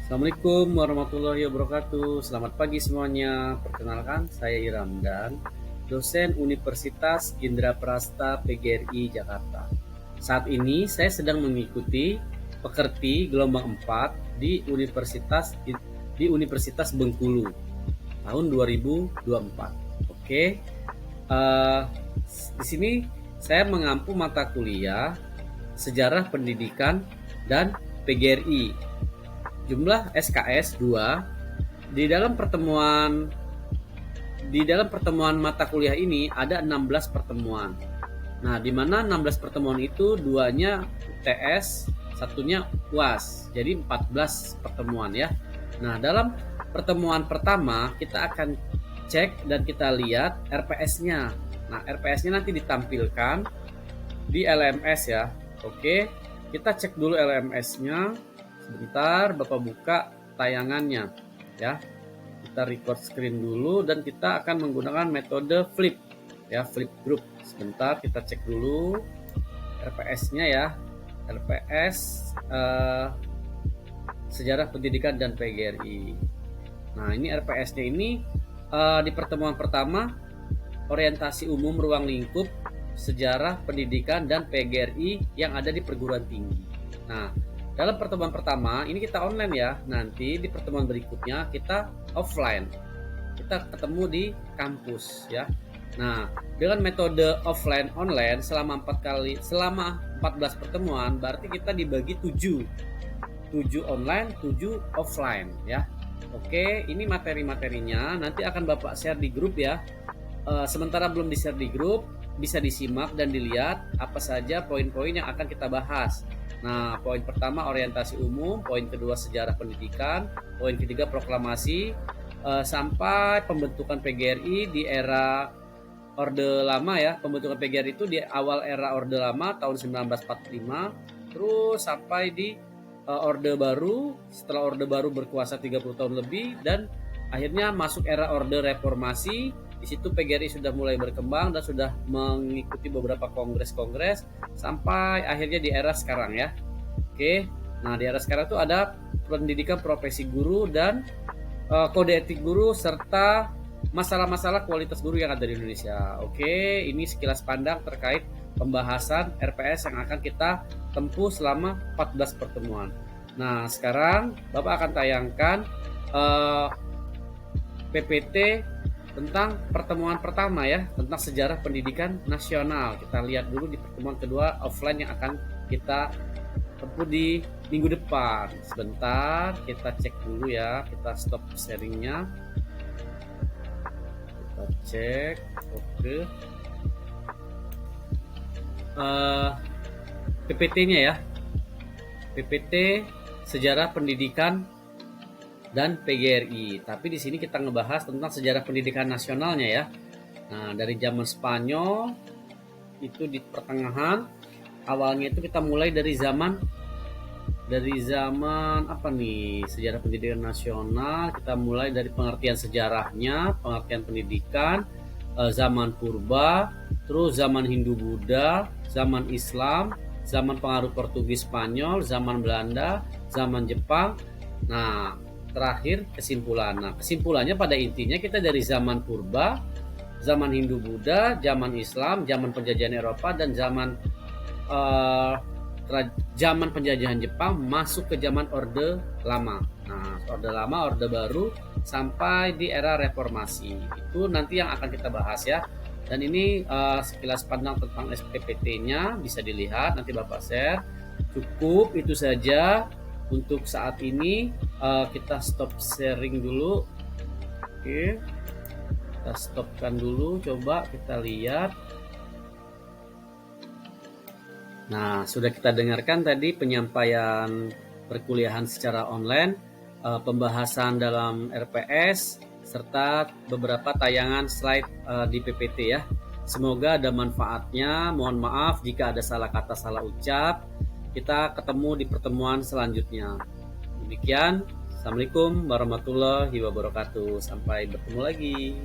Assalamualaikum warahmatullahi wabarakatuh. Selamat pagi semuanya. Perkenalkan, saya Iramdan, dosen Universitas Indraprasta PGRI Jakarta. Saat ini saya sedang mengikuti pekerti gelombang 4 di Universitas Bengkulu tahun 2024. Oke. eh, di sini saya mengampu mata kuliah Sejarah Pendidikan dan PGRI. Jumlah SKS 2 di dalam pertemuan mata kuliah ini ada 16 pertemuan. Nah, di mana 16 pertemuan itu duanya UTS, satunya UAS. Jadi 14 pertemuan ya. Nah, dalam pertemuan pertama kita akan cek dan kita lihat RPS-nya. Nah, RPS-nya nanti ditampilkan di LMS ya. Oke, kita cek dulu LMS-nya. Sebentar, Bapak buka tayangannya ya. Kita record screen dulu dan kita akan menggunakan metode flip ya, flip group. Sebentar, kita cek dulu RPS-nya ya. RPS Sejarah Pendidikan dan PGRI. Nah, ini RPS-nya ini di pertemuan pertama orientasi umum ruang lingkup sejarah pendidikan dan PGRI yang ada di perguruan tinggi. Nah, dalam pertemuan pertama ini kita online ya. Nanti di pertemuan berikutnya kita offline. Kita ketemu di kampus ya. Nah, dengan metode offline online selama 14 pertemuan berarti kita dibagi 7 online, 7 offline ya. Oke, ini materi-materinya nanti akan Bapak share di grup ya. Sementara belum di-share di grup, bisa disimak dan dilihat apa saja poin-poin yang akan kita bahas. Nah, poin pertama orientasi umum, poin kedua sejarah pendidikan, poin ketiga proklamasi, sampai pembentukan PGRI di era Orde Lama ya. Pembentukan PGRI itu di awal era Orde Lama tahun 1945, terus sampai di Orde Baru. Setelah Orde Baru berkuasa 30 tahun lebih dan akhirnya masuk era Orde Reformasi. Di situ PGRI sudah mulai berkembang dan sudah mengikuti beberapa kongres-kongres sampai akhirnya di era sekarang ya. Oke. Nah, di era sekarang itu ada pendidikan profesi guru dan kode etik guru serta masalah-masalah kualitas guru yang ada di Indonesia. Oke, ini sekilas pandang terkait pembahasan RPS yang akan kita tempuh selama 14 pertemuan. Nah, sekarang Bapak akan tayangkan PPT tentang pertemuan pertama ya, tentang sejarah pendidikan nasional. Kita lihat dulu di pertemuan kedua offline yang akan kita tempuh di minggu depan. Sebentar, kita cek dulu ya, kita stop sharingnya. Kita cek, oke. PPT-nya ya, PPT sejarah pendidikan dan PGRI. Tapi di sini kita ngebahas tentang sejarah pendidikan nasionalnya ya. Nah, dari zaman Spanyol itu di pertengahan, awalnya itu kita mulai dari zaman apa nih? Sejarah pendidikan nasional, kita mulai dari pengertian sejarahnya, pengertian pendidikan, zaman purba, terus zaman Hindu-Buddha, zaman Islam, zaman pengaruh Portugis Spanyol, zaman Belanda, zaman Jepang. Nah, terakhir kesimpulan. Nah, kesimpulannya pada intinya kita dari zaman purba, zaman Hindu-Buddha, zaman Islam, zaman penjajahan Eropa dan zaman penjajahan Jepang masuk ke zaman Orde Lama. Nah, Orde Lama, Orde Baru sampai di era Reformasi. Itu nanti yang akan kita bahas ya. Dan ini sekilas pandang tentang SPPT-nya bisa dilihat, nanti Bapak share. Cukup itu saja untuk saat ini. Kita stop sharing dulu. Oke, kita stopkan dulu, coba kita lihat. Nah, sudah kita dengarkan tadi penyampaian perkuliahan secara online, pembahasan dalam RPS, serta beberapa tayangan slide di PPT ya. Semoga ada manfaatnya. Mohon maaf jika ada salah kata, salah ucap. Kita ketemu di pertemuan selanjutnya. Demikian, Assalamualaikum warahmatullahi wabarakatuh. Sampai bertemu lagi.